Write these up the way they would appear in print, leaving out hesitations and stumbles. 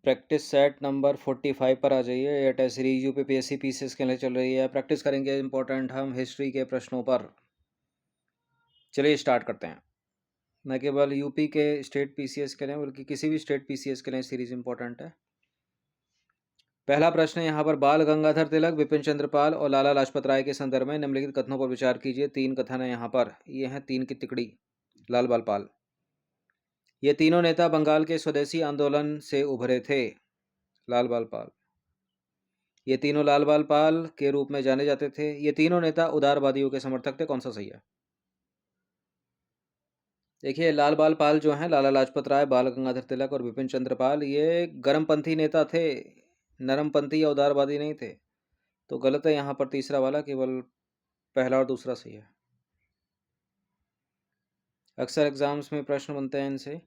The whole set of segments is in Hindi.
प्रैक्टिस सेट नंबर 45 पर आ जाइए। ये टेस्ट सीरीज यूपीपीएससी पीसीएस के लिए चल रही है। प्रैक्टिस करेंगे इंपॉर्टेंट हम हिस्ट्री के प्रश्नों पर। चलिए स्टार्ट करते हैं। न केवल यूपी के स्टेट पीसीएस के लिए बल्कि किसी भी स्टेट पीसीएस के लिए सीरीज इंपॉर्टेंट है। पहला प्रश्न है यहाँ पर, बाल गंगाधर तिलक, बिपिन चंद्रपाल और लाला लाजपत राय के संदर्भ में निम्नलिखित कथनों पर विचार कीजिए। 3 कथन है यहाँ पर। ये हैं 3 की तिकड़ी। लाल बाल पाल, ये तीनों नेता बंगाल के स्वदेशी आंदोलन से उभरे थे। लाल बाल पाल, ये तीनों लाल बाल पाल के रूप में जाने जाते थे। ये तीनों नेता उदारवादियों के समर्थक थे। कौन सा सही है? देखिए, लाल बाल पाल जो हैं, लाला लाजपत राय, बाल गंगाधर तिलक और बिपिन चंद्रपाल, ये गर्मपंथी नेता थे, नरमपंथी या उदारवादी नहीं थे। तो गलत है यहाँ पर तीसरा वाला, केवल पहला और दूसरा सही है। अक्सर एग्जाम्स में प्रश्न बनते हैं इनसे।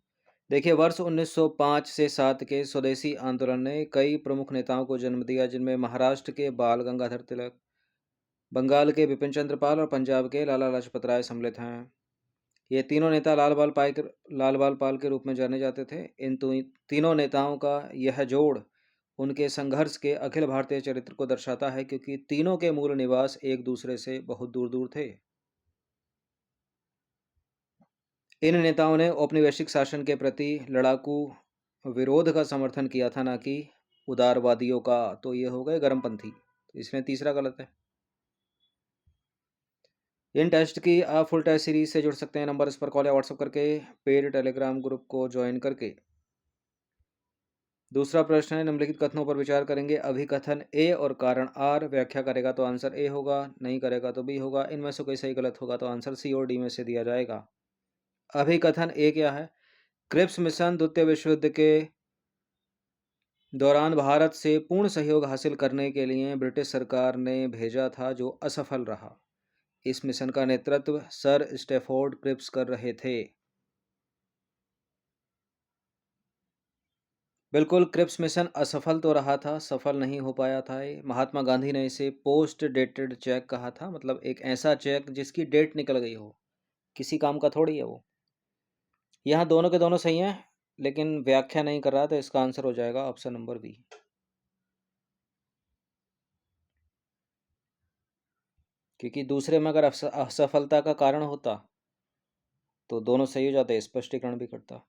देखिए, वर्ष 1905 से 7 के स्वदेशी आंदोलन ने कई प्रमुख नेताओं को जन्म दिया, जिनमें महाराष्ट्र के बाल गंगाधर तिलक, बंगाल के बिपिन चंद्रपाल और पंजाब के लाला लाजपत राय सम्मिलित हैं। ये तीनों नेता लाल बाल पाल के रूप में जाने जाते थे। तीनों नेताओं का यह जोड़ उनके संघर्ष के अखिल भारतीय चरित्र को दर्शाता है, क्योंकि तीनों के मूल निवास एक दूसरे से बहुत दूर दूर थे। इन नेताओं ने औपनिवेशिक शासन के प्रति लड़ाकू विरोध का समर्थन किया था, ना कि उदारवादियों का। तो ये हो गए गर्मपंथी। तो इसमें तीसरा गलत है। इन टेस्ट की आप फुल टेस्ट सीरीज से जुड़ सकते हैं। नंबर इस पर कॉल या व्हाट्सएप करके, पेड टेलीग्राम ग्रुप को ज्वाइन करके। दूसरा प्रश्न है, निम्नलिखित कथनों पर विचार करेंगे। अभिकथन ए और कारण आर व्याख्या करेगा तो आंसर ए होगा, नहीं करेगा तो बी होगा। इनमें से कोई सही गलत होगा तो आंसर सी और डी में से दिया जाएगा। अभिकथन ए क्या है? क्रिप्स मिशन द्वितीय विश्व युद्ध के दौरान भारत से पूर्ण सहयोग हासिल करने के लिए ब्रिटिश सरकार ने भेजा था, जो असफल रहा। इस मिशन का नेतृत्व सर स्टैफोर्ड क्रिप्स कर रहे थे। बिल्कुल, क्रिप्स मिशन असफल तो रहा था, सफल नहीं हो पाया था ये। महात्मा गांधी ने इसे पोस्ट डेटेड चेक कहा था, मतलब एक ऐसा चेक जिसकी डेट निकल गई हो, किसी काम का थोड़ी है वो। यहाँ दोनों के दोनों सही हैं, लेकिन व्याख्या नहीं कर रहा, तो इसका आंसर हो जाएगा ऑप्शन नंबर बी। क्योंकि दूसरे में अगर असफलता का कारण होता तो दोनों सही हो जाते, स्पष्टीकरण भी करता।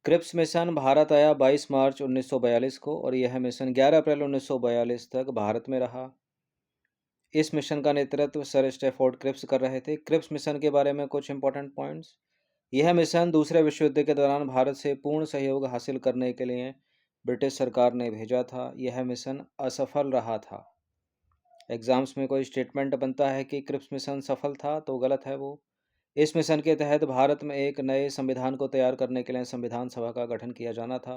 क्रिप्स मिशन भारत आया 22 मार्च 1942 को, और यह मिशन 11 अप्रैल 1942 तक भारत में रहा। इस मिशन का नेतृत्व सर स्टैफोर्ड क्रिप्स कर रहे थे। क्रिप्स मिशन के बारे में कुछ इंपॉर्टेंट पॉइंट्स। यह मिशन दूसरे विश्व युद्ध के दौरान भारत से पूर्ण सहयोग हासिल करने के लिए ब्रिटिश सरकार ने भेजा था। यह मिशन असफल रहा था। एग्जाम्स में कोई स्टेटमेंट बनता है कि क्रिप्स मिशन सफल था, तो गलत है वो। इस मिशन के तहत भारत में एक नए संविधान को तैयार करने के लिए संविधान सभा का गठन किया जाना था।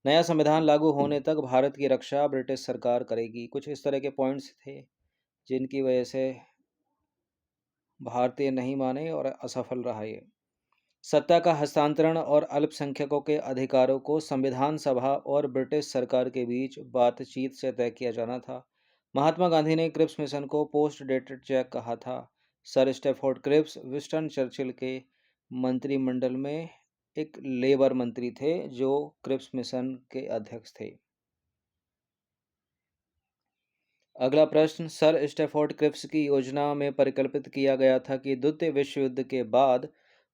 नया संविधान लागू होने तक भारत की रक्षा ब्रिटिश सरकार करेगी। कुछ इस तरह के पॉइंट्स थे जिनकी वजह से भारतीय नहीं माने और असफल रहा ये। सत्ता का हस्तांतरण और अल्पसंख्यकों के अधिकारों को संविधान सभा और ब्रिटिश सरकार के बीच बातचीत से तय किया जाना था। महात्मा गांधी ने क्रिप्स मिशन को पोस्ट डेटेड चेक कहा था। Sir Stafford Cripps Winston Churchill के मंत्रिमंडल में एक लेबर मंत्री थे, जो क्रिप्स मिशन के अध्यक्ष थे। अगला प्रश्न, सर स्टैफोर्ड क्रिप्स की योजना में परिकल्पित किया गया था कि द्वितीय विश्व युद्ध के बाद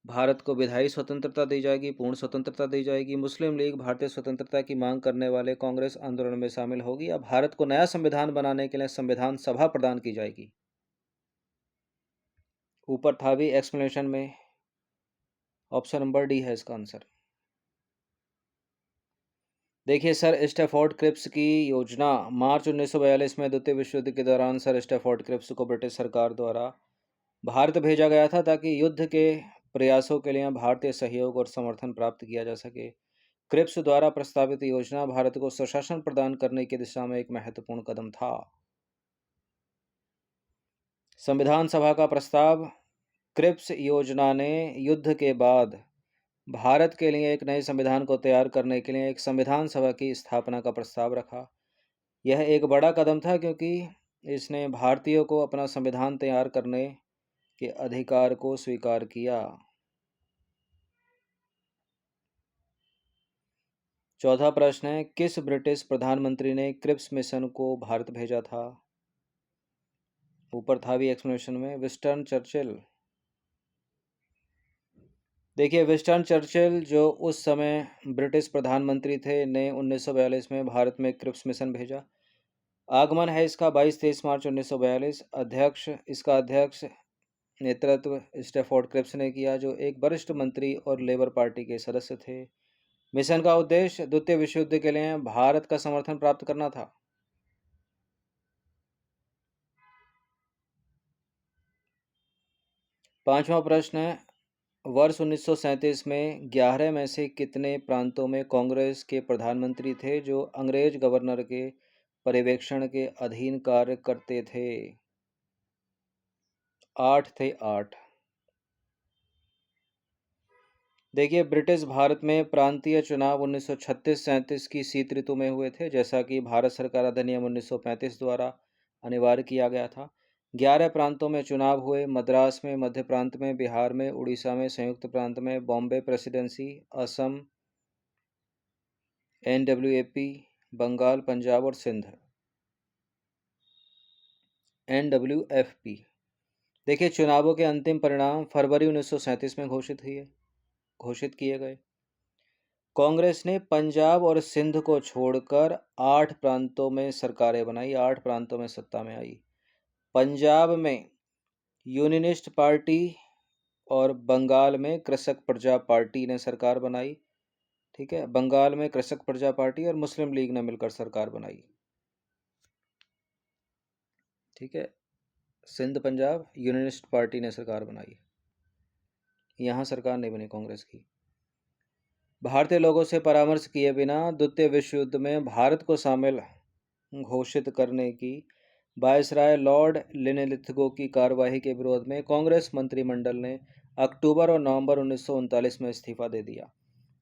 भारत को विधायी स्वतंत्रता दी जाएगी, पूर्ण स्वतंत्रता दी जाएगी, मुस्लिम लीग भारतीय स्वतंत्रता की मांग करने वाले कांग्रेस आंदोलन में शामिल होगी, या भारत को नया संविधान बनाने के लिए संविधान सभा प्रदान की जाएगी। ऊपर था भी एक्सप्लेनेशन में, ऑप्शन नंबर डी है इसका आंसर। देखिए, सर स्टैफोर्ड क्रिप्स की योजना मार्च 1942 में द्वितीय विश्व युद्ध के दौरान सर स्टैफोर्ड क्रिप्स को ब्रिटिश सरकार द्वारा भारत भेजा गया था, ताकि युद्ध के प्रयासों के लिए भारतीय सहयोग और समर्थन प्राप्त किया जा सके। क्रिप्स द्वारा प्रस्तावित योजना भारत को स्वशासन प्रदान करने की दिशा में एक महत्वपूर्ण कदम था। संविधान सभा का प्रस्ताव, क्रिप्स योजना ने युद्ध के बाद भारत के लिए एक नए संविधान को तैयार करने के लिए एक संविधान सभा की स्थापना का प्रस्ताव रखा। यह एक बड़ा कदम था, क्योंकि इसने भारतीयों को अपना संविधान तैयार करने के अधिकार को स्वीकार किया। चौथा प्रश्न है, किस ब्रिटिश प्रधानमंत्री ने क्रिप्स मिशन को भारत भेजा था? ऊपर था भी एक्सप्लेनेशन में, विंस्टन चर्चिल। देखिए, विंस्टन चर्चिल जो उस समय ब्रिटिश प्रधानमंत्री थे ने 1942 में भारत में क्रिप्स मिशन भेजा। आगमन है इसका 22-23 मार्च 1942। इसका अध्यक्ष नेतृत्व स्टैफोर्ड क्रिप्स ने किया, जो एक वरिष्ठ मंत्री और लेबर पार्टी के सदस्य थे। मिशन का उद्देश्य द्वितीय विश्व युद्ध के लिए भारत का समर्थन प्राप्त करना था। पांचवा प्रश्न है, वर्ष 1937 में 11 में से कितने प्रांतों में कांग्रेस के प्रधानमंत्री थे जो अंग्रेज गवर्नर के पर्यवेक्षण के अधीन कार्य करते थे? 8 थे, 8। देखिए, ब्रिटिश भारत में प्रांतीय चुनाव 1936-37 की शीत ऋतु में हुए थे, जैसा कि भारत सरकार अधिनियम 1935 द्वारा अनिवार्य किया गया था। 11 प्रांतों में चुनाव हुए, मद्रास में, मध्य प्रांत में, बिहार में, उड़ीसा में, संयुक्त प्रांत में, बॉम्बे प्रेसिडेंसी, असम, NWAP, बंगाल, पंजाब और सिंध, NWFP। देखिए, चुनावों के अंतिम परिणाम फरवरी 1937 में घोषित किए गए। कांग्रेस ने पंजाब और सिंध को छोड़कर 8 प्रांतों में सरकारें बनाई, 8 प्रांतों में सत्ता में आई। पंजाब में यूनियनिस्ट पार्टी और बंगाल में कृषक प्रजा पार्टी ने सरकार बनाई। ठीक है, बंगाल में कृषक प्रजा पार्टी और मुस्लिम लीग ने मिलकर सरकार बनाई। ठीक है, सिंध पंजाब यूनियनिस्ट पार्टी ने सरकार बनाई, यहाँ सरकार नहीं बनी कांग्रेस की। भारतीय लोगों से परामर्श किए बिना द्वितीय विश्व युद्ध में भारत को शामिल घोषित करने की वायसराय लॉर्ड लिनलिथगो की कार्यवाही के विरोध में कांग्रेस मंत्रिमंडल ने अक्टूबर और नवंबर 1939 में इस्तीफा दे दिया।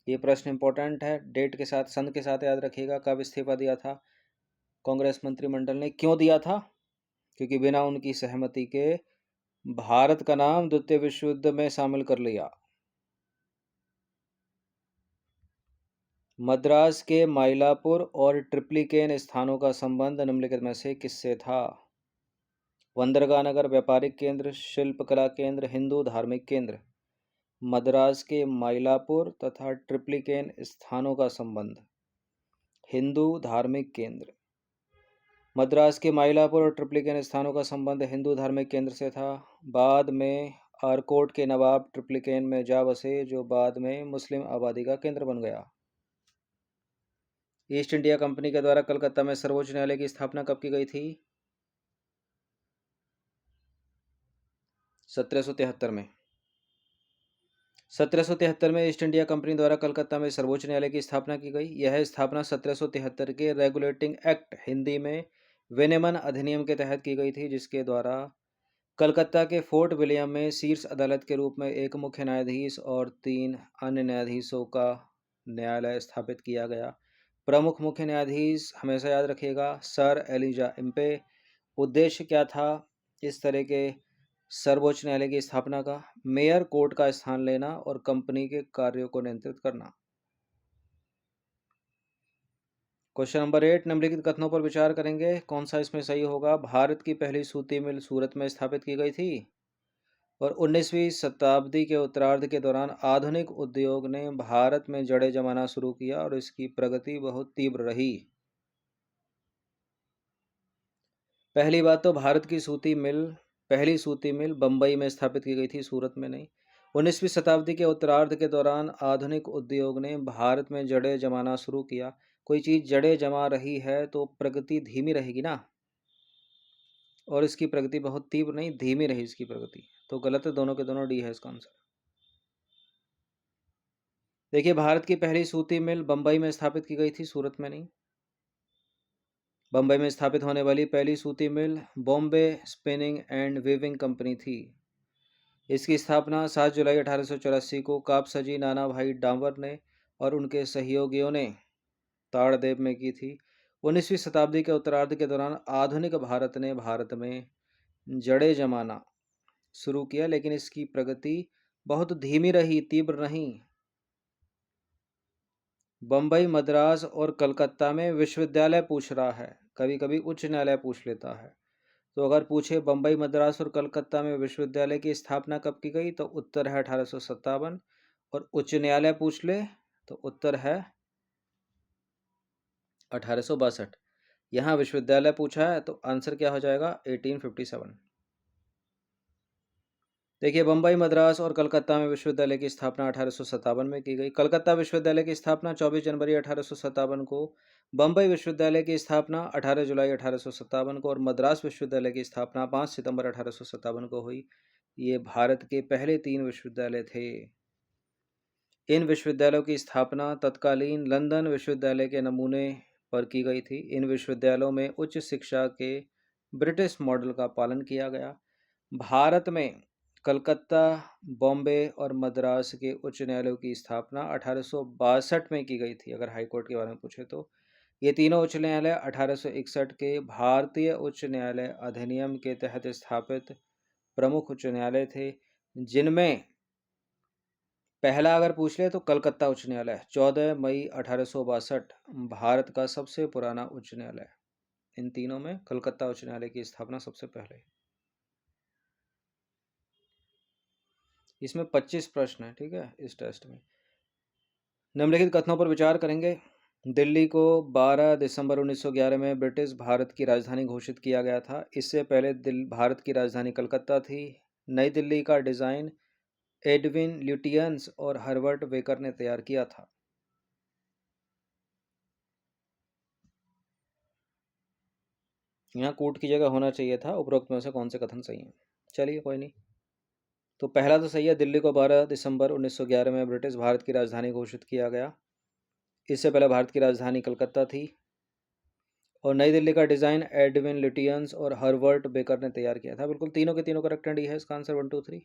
ये प्रश्न इंपॉर्टेंट है, डेट के साथ, सन के साथ याद रखिएगा कब इस्तीफा दिया था कांग्रेस मंत्रिमंडल ने, क्यों दिया था? क्योंकि बिना उनकी सहमति के भारत का नाम द्वितीय विश्व युद्ध में शामिल कर लिया। मद्रास के माइलापुर और ट्रिप्लिकेन स्थानों का संबंध निम्नलिखित में से किससे था? बंदरगाह नगर, व्यापारिक केंद्र, शिल्पकला केंद्र, हिंदू धार्मिक केंद्र। मद्रास के माइलापुर तथा ट्रिप्लिकेन स्थानों का संबंध हिंदू धार्मिक केंद्र। मद्रास के माइलापुर और ट्रिप्लिकेन स्थानों का संबंध हिंदू धार्मिक केंद्र से था। बाद में आरकोट के नवाब ट्रिप्लिकेन में जा बसे, जो बाद में मुस्लिम आबादी का केंद्र बन गया। ईस्ट इंडिया कंपनी के द्वारा कलकत्ता में सर्वोच्च न्यायालय की स्थापना कब की गई थी? 1773 में। 1773 में ईस्ट इंडिया कंपनी द्वारा कलकत्ता में सर्वोच्च न्यायालय की स्थापना की गई। यह स्थापना 1773 के रेगुलेटिंग एक्ट, हिंदी में विनियमन अधिनियम के तहत की गई थी, जिसके द्वारा कलकत्ता के फोर्ट विलियम में शीर्ष अदालत के रूप में एक मुख्य न्यायाधीश और 3 अन्य न्यायाधीशों का न्यायालय स्थापित किया गया। प्रमुख मुख्य न्यायाधीश हमेशा याद रखिएगा, सर एलिजा इम्पे। उद्देश्य क्या था इस तरह के सर्वोच्च न्यायालय की स्थापना का? मेयर कोर्ट का स्थान लेना और कंपनी के कार्यों को नियंत्रित करना। क्वेश्चन नंबर 8, निम्नलिखित कथनों पर विचार करेंगे, कौन सा इसमें सही होगा? भारत की पहली सूती मिल सूरत में स्थापित की गई थी और 19वीं शताब्दी के उत्तरार्ध के दौरान आधुनिक उद्योग ने भारत में जड़ें जमाना शुरू किया और इसकी प्रगति बहुत तीव्र रही। पहली बात तो भारत की पहली सूती मिल बम्बई में स्थापित की गई थी, सूरत में नहीं। 19वीं शताब्दी के उत्तरार्ध के दौरान आधुनिक उद्योग ने भारत में जड़ें जमाना शुरू किया। कोई चीज़ जड़ें जमा रही है तो प्रगति धीमी रहेगी ना, और इसकी प्रगति बहुत तीव्र नहीं, धीमी रही इसकी प्रगति, तो गलत है, दोनों के दोनों, डी है इसका आंसर। देखिए, भारत की पहली सूती मिल बम्बई में स्थापित की गई थी, सूरत में नहीं। बम्बई में स्थापित होने वाली पहली सूती mill Bombay spinning and weaving company थी। इसकी स्थापना 7 जुलाई 1884 को कापसजी नाना भाई डांवर ने और उनके सहयोगियों ने ताड़देव में की थी। 19वीं शताब्दी के उत्तरार्ध के दौरान आधुनिक भारत ने भारत में जड़ें जमाना शुरू किया, लेकिन इसकी प्रगति बहुत धीमी रही, तीव्र नहीं। बम्बई, मद्रास और कलकत्ता में विश्वविद्यालय पूछ रहा है, कभी कभी उच्च न्यायालय पूछ लेता है। तो अगर पूछे बम्बई, मद्रास और कलकत्ता में विश्वविद्यालय की स्थापना कब की गई, तो उत्तर है 1857। और उच्च न्यायालय पूछ ले तो उत्तर है 1862। यहाँ विश्वविद्यालय पूछा है तो आंसर क्या हो जाएगा, 1857। देखिए, बम्बई, मद्रास और कलकत्ता में विश्वविद्यालय की स्थापना 1857 में की गई। कलकत्ता विश्वविद्यालय की स्थापना 24 जनवरी 1857 को, बम्बई विश्वविद्यालय की स्थापना 18 जुलाई 1857 को और मद्रास विश्वविद्यालय की स्थापना 5 सितंबर 1857 को हुई। ये भारत के पहले 3 विश्वविद्यालय थे। इन विश्वविद्यालयों की स्थापना तत्कालीन लंदन विश्वविद्यालय के नमूने पर की गई थी। इन विश्वविद्यालयों में उच्च शिक्षा के ब्रिटिश मॉडल का पालन किया गया। भारत में कलकत्ता, बॉम्बे और मद्रास के उच्च न्यायालयों की स्थापना 1862 में की गई थी। अगर हाईकोर्ट के बारे में पूछे तो ये तीनों उच्च न्यायालय 1861 के भारतीय उच्च न्यायालय अधिनियम के तहत स्थापित प्रमुख उच्च न्यायालय थे, जिनमें पहला अगर पूछ ले तो कलकत्ता उच्च न्यायालय 14 मई 1862 भारत का सबसे पुराना उच्च न्यायालय। इन तीनों में कलकत्ता उच्च न्यायालय की स्थापना सबसे पहले। इसमें 25 प्रश्न है, ठीक है, इस टेस्ट में। निम्नलिखित कथनों पर विचार करेंगे। दिल्ली को 12 दिसंबर 1911 में ब्रिटिश भारत की राजधानी घोषित किया गया था। इससे पहले भारत की राजधानी कलकत्ता थी। नई दिल्ली का डिज़ाइन एडविन ल्यूटियंस और हर्बर्ट बेकर ने तैयार किया था। यहाँ कोट की जगह होना चाहिए था, उपरोक्त में से कौन से कथन सही है। चलिए कोई नहीं। तो पहला तो सही है, दिल्ली को 12 दिसंबर 1911 में ब्रिटिश भारत की राजधानी घोषित किया गया। इससे पहले भारत की राजधानी कलकत्ता थी। और नई दिल्ली का डिज़ाइन एडविन ल्यूटियंस और हर्बर्ट बेकर ने तैयार किया था। बिल्कुल तीनों के तीनों करेक्ट है, इसका आंसर 1 2 3।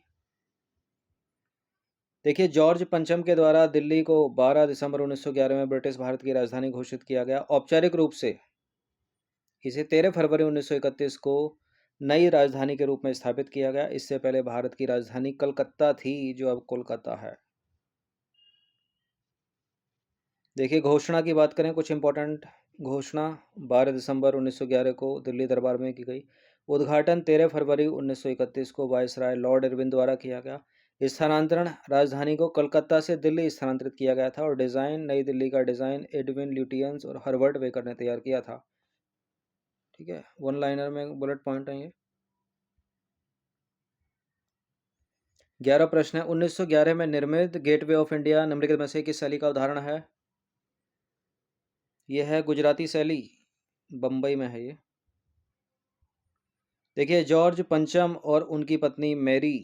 देखिए, जॉर्ज पंचम के द्वारा दिल्ली को 12 दिसंबर 1911 में ब्रिटिश भारत की राजधानी घोषित किया गया। औपचारिक रूप से इसे 13 फरवरी 1931 को नई राजधानी के रूप में स्थापित किया गया। इससे पहले भारत की राजधानी कलकत्ता थी, जो अब कोलकाता है। देखिए, घोषणा की बात करें, कुछ इंपॉर्टेंट घोषणा 12 दिसंबर 1911 को दिल्ली दरबार में की गई। उद्घाटन 13 फरवरी 1931 को वायसराय लॉर्ड इरविन द्वारा किया गया। स्थानांतरण राजधानी को कलकत्ता से दिल्ली स्थानांतरित किया गया था। और डिज़ाइन नई दिल्ली का डिज़ाइन एडविन ल्यूटियंस और हर्बर्ट बेकर ने तैयार किया था। ठीक है, 1 लाइनर में बुलेट पॉइंट है ये। 11 प्रश्न है। 1911 में निर्मित गेटवे ऑफ इंडिया निम्नलिखित में से किस शैली का उदाहरण है। यह है गुजराती शैली, बम्बई में है ये। देखिए, जॉर्ज पंचम और उनकी पत्नी मैरी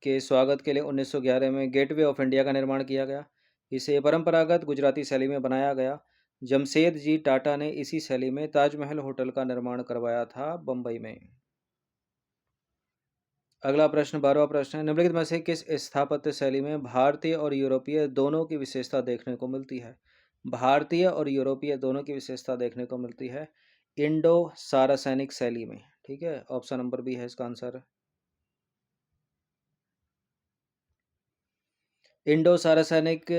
के स्वागत के लिए 1911 में गेटवे ऑफ इंडिया का निर्माण किया गया। इसे परंपरागत गुजराती शैली में बनाया गया। जमशेद जी टाटा ने इसी शैली में ताजमहल होटल का निर्माण करवाया था, बम्बई में। अगला प्रश्न, 12वां प्रश्न है। निम्नलिखित में से किस स्थापत्य शैली में भारतीय और यूरोपीय दोनों की विशेषता देखने को मिलती है। भारतीय और यूरोपीय दोनों की विशेषता देखने को मिलती है इंडो सारासैनिक शैली में। ठीक है, ऑप्शन नंबर बी है इसका आंसर। इंडो सारासैनिक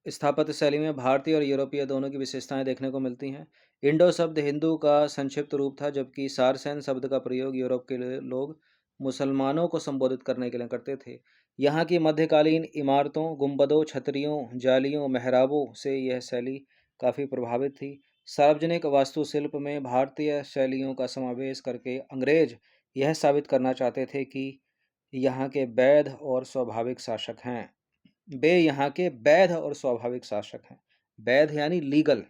स्थापत्य शैली में भारतीय और यूरोपीय दोनों की विशेषताएं देखने को मिलती हैं। इंडो शब्द हिंदू का संक्षिप्त रूप था, जबकि सारसैन शब्द का प्रयोग यूरोप के लोग मुसलमानों को संबोधित करने के लिए करते थे। यहाँ की मध्यकालीन इमारतों, गुंबदों, छतरियों, जालियों, मेहराबों से यह शैली काफ़ी प्रभावित थी। सार्वजनिक वास्तुशिल्प में भारतीय शैलियों का समावेश करके अंग्रेज यह साबित करना चाहते थे कि यहाँ के वैध और स्वाभाविक शासक हैं। वे यहाँ के वैध और स्वाभाविक शासक हैं। वैध यानी लीगल।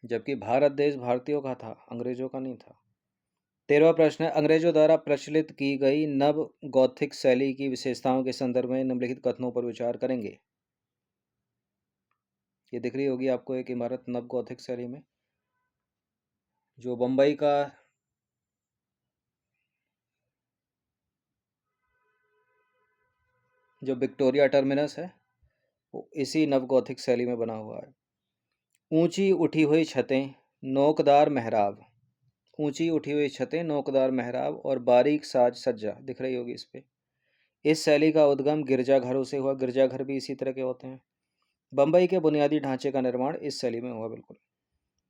जबकि भारत देश भारतीयों का था, अंग्रेजों का नहीं था। 13वां प्रश्न है। अंग्रेजों द्वारा प्रचलित की गई नव गॉथिक शैली की विशेषताओं के संदर्भ में निम्नलिखित कथनों पर विचार करेंगे। ये दिख रही होगी आपको एक इमारत नव गॉथिक शैली में, जो बम्बई का जो विक्टोरिया टर्मिनस है वो इसी नव गॉथिक शैली में बना हुआ है। ऊंची उठी हुई छतें, नोकदार मेहराब, ऊंची उठी हुई छतें, नोकदार मेहराब और बारीक साज सज्जा दिख रही होगी इस पे। इस शैली का उद्गम गिरजाघरों से हुआ। गिरजाघर भी इसी तरह के होते हैं। बम्बई के बुनियादी ढांचे का निर्माण इस शैली में हुआ। बिल्कुल,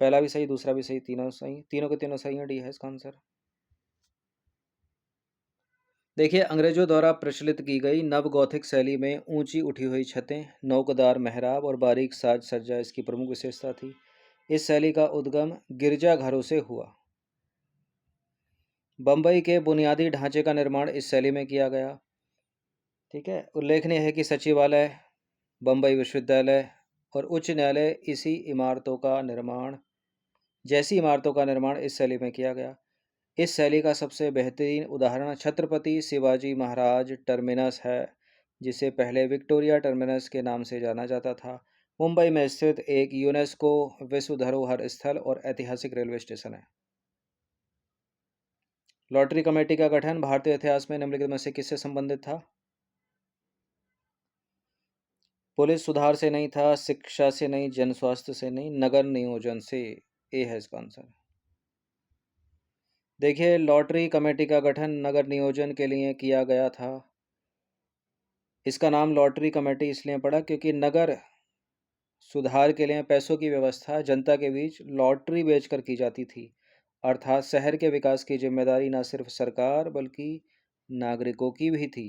पहला भी सही, दूसरा भी सही, तीनों सही, तीनों के तीनों सही है। डी है इसका आंसर। देखिए, अंग्रेजों द्वारा प्रचलित की गई नव गौथिक शैली में ऊंची उठी हुई छतें, नौकदार मेहराब और बारीक साज सज्जा इसकी प्रमुख विशेषता थी। इस शैली का उद्गम गिरजाघरों से हुआ। बम्बई के बुनियादी ढांचे का निर्माण इस शैली में किया गया। ठीक है, उल्लेखनीय है कि सचिवालय, बम्बई विश्वविद्यालय और उच्च न्यायालय इसी इमारतों का निर्माण जैसी इमारतों का निर्माण इस शैली में किया गया। इस शैली का सबसे बेहतरीन उदाहरण छत्रपति शिवाजी महाराज टर्मिनस है, जिसे पहले विक्टोरिया टर्मिनस के नाम से जाना जाता था। मुंबई में स्थित एक यूनेस्को विश्व धरोहर स्थल और ऐतिहासिक रेलवे स्टेशन है। लॉटरी कमेटी का गठन भारतीय इतिहास में निम्नलिखित में से किससे संबंधित था? पुलिस सुधार से नहीं था, शिक्षा से नहीं, जन स्वास्थ्य से नहीं, नगर नियोजन से। ए है इसका आंसर। देखिए, लॉटरी कमेटी का गठन नगर नियोजन के लिए किया गया था। इसका नाम लॉटरी कमेटी इसलिए पड़ा क्योंकि नगर सुधार के लिए पैसों की व्यवस्था जनता के बीच लॉटरी बेचकर की जाती थी। अर्थात शहर के विकास की जिम्मेदारी न सिर्फ सरकार बल्कि नागरिकों की भी थी।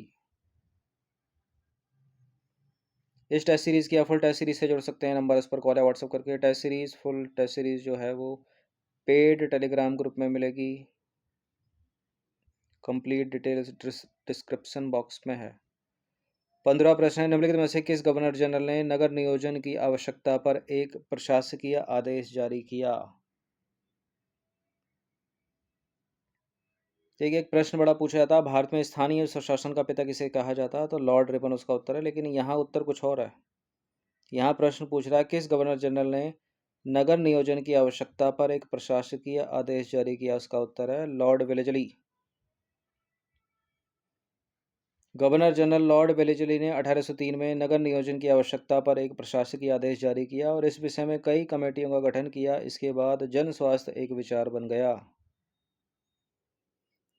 इस टेस्ट सीरीज की आप फुल टेस्ट सीरीज से जुड़ सकते हैं। नंबर इस पर कॉल या व्हाट्सअप करके। Test series, full test series जो है वो पेड टेलीग्राम ग्रुप में मिलेगी। कंप्लीट डिटेल्स डिस्क्रिप्शन बॉक्स में है। 15 प्रश्न है। निम्नलिखित में से किस गवर्नर जनरल ने नगर नियोजन की आवश्यकता पर एक प्रशासकीय आदेश जारी किया? देखिए, एक प्रश्न बड़ा पूछा जाता है, भारत में स्थानीय स्वशासन का पिता किसे कहा जाता है? तो लॉर्ड रिपन उसका उत्तर है, लेकिन यहाँ उत्तर कुछ और है। यहाँ प्रश्न पूछ रहा है किस गवर्नर जनरल ने नगर नियोजन की आवश्यकता पर एक प्रशासकीय आदेश जारी किया? उसका उत्तर है Lord Wellesley. Governor general Lord Wellesley ने 1803 में नगर नियोजन की आवश्यकता पर एक प्रशासकीय आदेश जारी किया और इस विषय में कई कमेटियों का गठन किया। इसके बाद जन स्वास्थ्य एक विचार बन गया।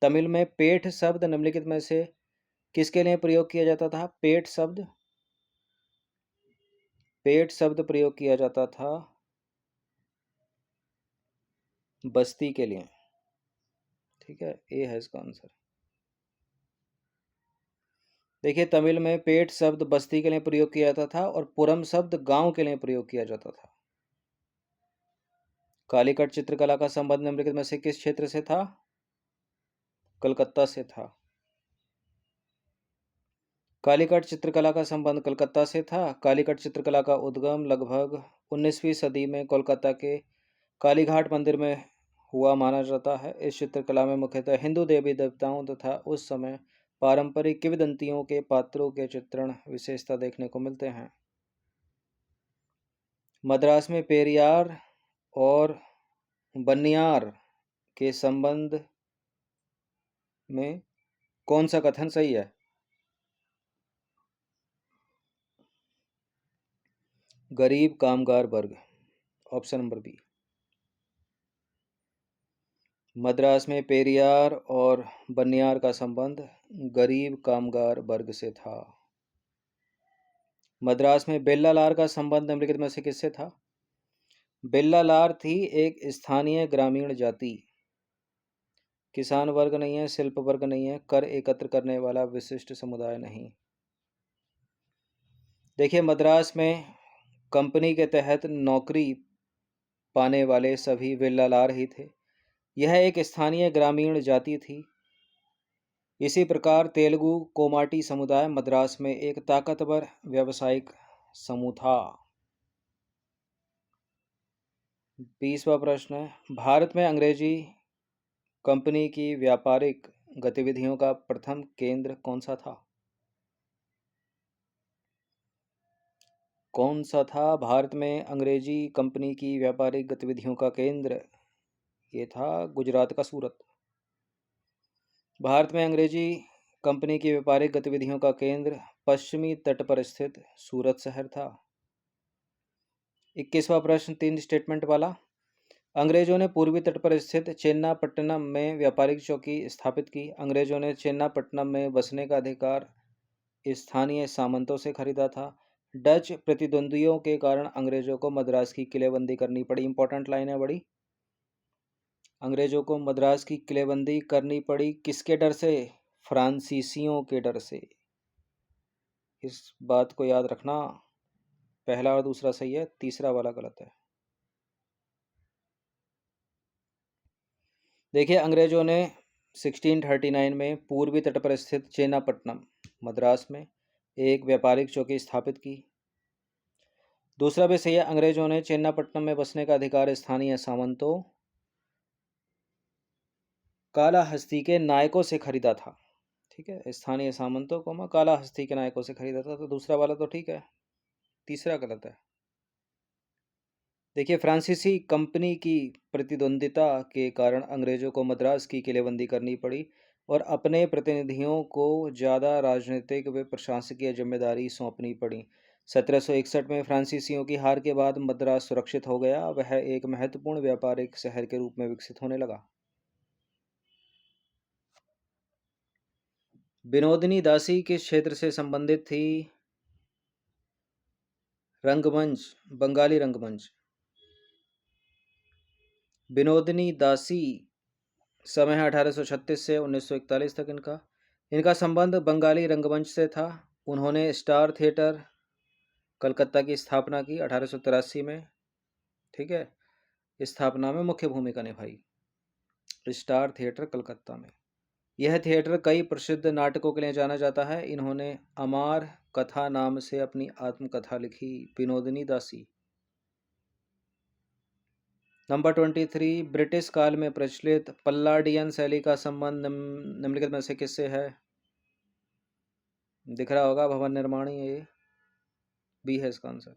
तमिल में पेठ शब्द निम्नलिखित में से किसके लिए प्रयोग किया जाता था? पेठ शब्द प्रयोग किया जाता था बस्ती के लिए। ठीक है, ए है इसका आंसर। देखिए, तमिल में पेठ शब्द बस्ती के लिए प्रयोग किया जाता था और पुरम शब्द गांव के लिए प्रयोग किया जाता था। कालीकट चित्रकला का संबंध निम्नलिखित में से किस क्षेत्र से था? कलकत्ता से था। कालीकट चित्रकला का संबंध कलकत्ता से था। कालीकट चित्रकला का उद्गम लगभग 19वीं सदी में कोलकाता के कालीघाट मंदिर में हुआ माना जाता है। इस चित्रकला में मुख्यतः हिंदू देवी देवताओं तथा उस समय पारंपरिक किंवदंतियों के पात्रों के चित्रण विशेषता देखने को मिलते हैं। मद्रास में पेरियार और बन्नियार के संबंध में कौन सा कथन सही है? गरीब कामगार वर्ग, ऑप्शन नंबर बी। मद्रास में पेरियार और बन्नियार का संबंध गरीब कामगार वर्ग से था। मद्रास में बेल्लालार का संबंध निम्नलिखित में से किससे था? बेल्लालार थी एक स्थानीय ग्रामीण जाति। किसान वर्ग नहीं है, शिल्प वर्ग नहीं है, कर एकत्र करने वाला विशिष्ट समुदाय नहीं। देखिए, मद्रास में कंपनी के तहत नौकरी पाने वाले सभी बेल्लालार ही थे। यह एक स्थानीय ग्रामीण जाति थी। इसी प्रकार तेलुगु कोमाटी समुदाय मद्रास में एक ताकतवर व्यावसायिक समूह था। 20वां प्रश्न है, भारत में अंग्रेजी कंपनी की व्यापारिक गतिविधियों का प्रथम केंद्र कौन सा था? कौन सा था भारत में अंग्रेजी कंपनी की व्यापारिक गतिविधियों का केंद्र? ये था गुजरात का सूरत। भारत में अंग्रेजी कंपनी की व्यापारिक गतिविधियों का केंद्र पश्चिमी तट पर स्थित सूरत शहर था। 21वां प्रश्न 3 स्टेटमेंट वाला, अंग्रेजों ने पूर्वी तट पर स्थित चेन्नापट्टनम में व्यापारिक चौकी स्थापित की। अंग्रेजों ने चेन्नापट्टनम में बसने का अधिकार स्थानीय सामंतों से खरीदा था। डच प्रतिद्वंदियों के कारण अंग्रेजों को मद्रास की किलेबंदी करनी पड़ी। इंपॉर्टेंट लाइन है बड़ी। अंग्रेजों को मद्रास की किलेबंदी करनी पड़ी किसके डर से? फ्रांसीसियों के डर से। इस बात को याद रखना। पहला और दूसरा सही है, तीसरा वाला गलत है। देखिए, अंग्रेजों ने 1639 में पूर्वी तट पर स्थित चेन्नापट्टनम मद्रास में एक व्यापारिक चौकी स्थापित की। दूसरा भी सही है, अंग्रेजों ने चेन्नापट्टनम में बसने का अधिकार स्थानीय सामंतों कालाहस्ती के नायकों से खरीदा था। ठीक है, स्थानीय सामंतों को कालाहस्ती के नायकों से खरीदा था। तो दूसरा वाला तो ठीक है, तीसरा गलत है। देखिए, फ्रांसीसी कंपनी की प्रतिद्वंदिता के कारण अंग्रेजों को मद्रास की किलेबंदी करनी पड़ी और अपने प्रतिनिधियों को ज़्यादा राजनीतिक व प्रशासकीय जिम्मेदारी सौंपनी पड़ी। 1761 में फ्रांसीसियों की हार के बाद मद्रास सुरक्षित हो गया। वह एक महत्वपूर्ण व्यापारिक शहर के रूप में विकसित होने लगा। विनोदिनी दासी किस क्षेत्र से संबंधित थी? रंगमंच, बंगाली रंगमंच। विनोदिनी दासी समय है 1836 से 1941 तक। इनका संबंध बंगाली रंगमंच से था। उन्होंने स्टार थिएटर कलकत्ता की स्थापना की 1883 में। ठीक है, स्थापना में मुख्य भूमिका निभाई स्टार थिएटर कलकत्ता में। यह थिएटर कई प्रसिद्ध नाटकों के लिए जाना जाता है। इन्होंने अमार कथा नाम से अपनी आत्मकथा लिखी। विनोदिनी दासी। नंबर 23, ब्रिटिश काल में प्रचलित पल्लाडियन शैली का संबंध निम्नलिखित में से किससे है? दिख रहा होगा, भवन निर्माण ही है ये। बी है इसका आंसर।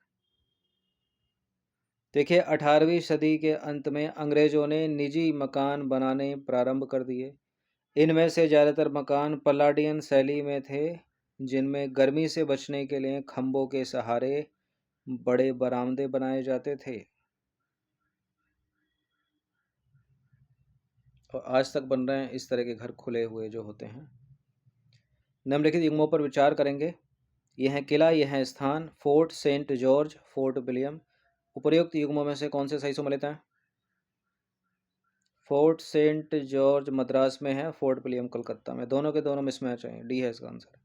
देखिए, 18वीं सदी के अंत में अंग्रेजों ने निजी मकान बनाने प्रारंभ कर दिए। इनमें से ज़्यादातर मकान पल्लाडियन शैली में थे, जिनमें गर्मी से बचने के लिए खंभों के सहारे बड़े बरामदे बनाए जाते थे। और आज तक बन रहे हैं इस तरह के घर, खुले हुए जो होते हैं। निम्नलिखित युग्मों पर विचार करेंगे। यह है किला, यह है स्थान। Fort saint George, fort William. उपर्युक्त युग्मों में से कौन से सही सम्मिलित हैं? फोर्ट सेंट जॉर्ज मद्रास में है, फोर्ट विलियम कलकत्ता में। दोनों के दोनों मिसमैच हैं। डी है इसका आंसर।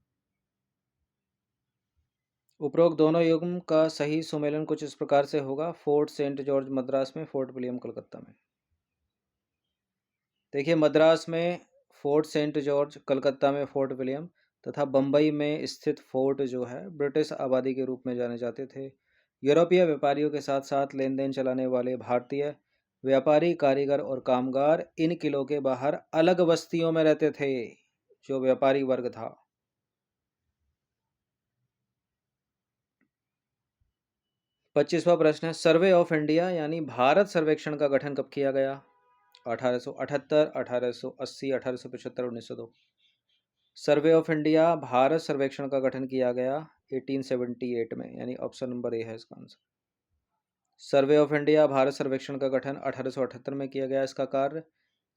उपरोक्त दोनों युग्म का सही सुमेलन कुछ इस प्रकार से होगा। फोर्ट सेंट जॉर्ज मद्रास में, फोर्ट विलियम कलकत्ता में। देखिए, मद्रास में फोर्ट सेंट जॉर्ज, कलकत्ता में फोर्ट विलियम तथा बम्बई में स्थित फोर्ट जो है ब्रिटिश आबादी के रूप में जाने जाते थे। यूरोपीय व्यापारियों के साथ साथ लेन देन चलाने वाले भारतीय व्यापारी, कारीगर और कामगार इन किलों के बाहर अलग बस्तियों में रहते थे, जो व्यापारी वर्ग था। 25वां प्रश्न है, सर्वे ऑफ इंडिया यानी भारत सर्वेक्षण का गठन कब किया गया? 1878, 1880, 1875, 1902। सर्वे ऑफ इंडिया भारत सर्वेक्षण का गठन किया गया 1878 में, यानी ऑप्शन नंबर ए है इसका answer. Survey of India Bharat सर्वेक्षण का गठन 1878 में किया गया। इसका कार्य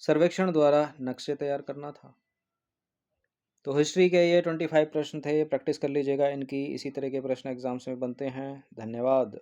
सर्वेक्षण द्वारा नक्शे तैयार करना था। तो हिस्ट्री के ये 25 प्रश्न थे, प्रैक्टिस कर लीजिएगा इनकी। इसी तरह के प्रश्न एग्जाम्स में बनते हैं। धन्यवाद।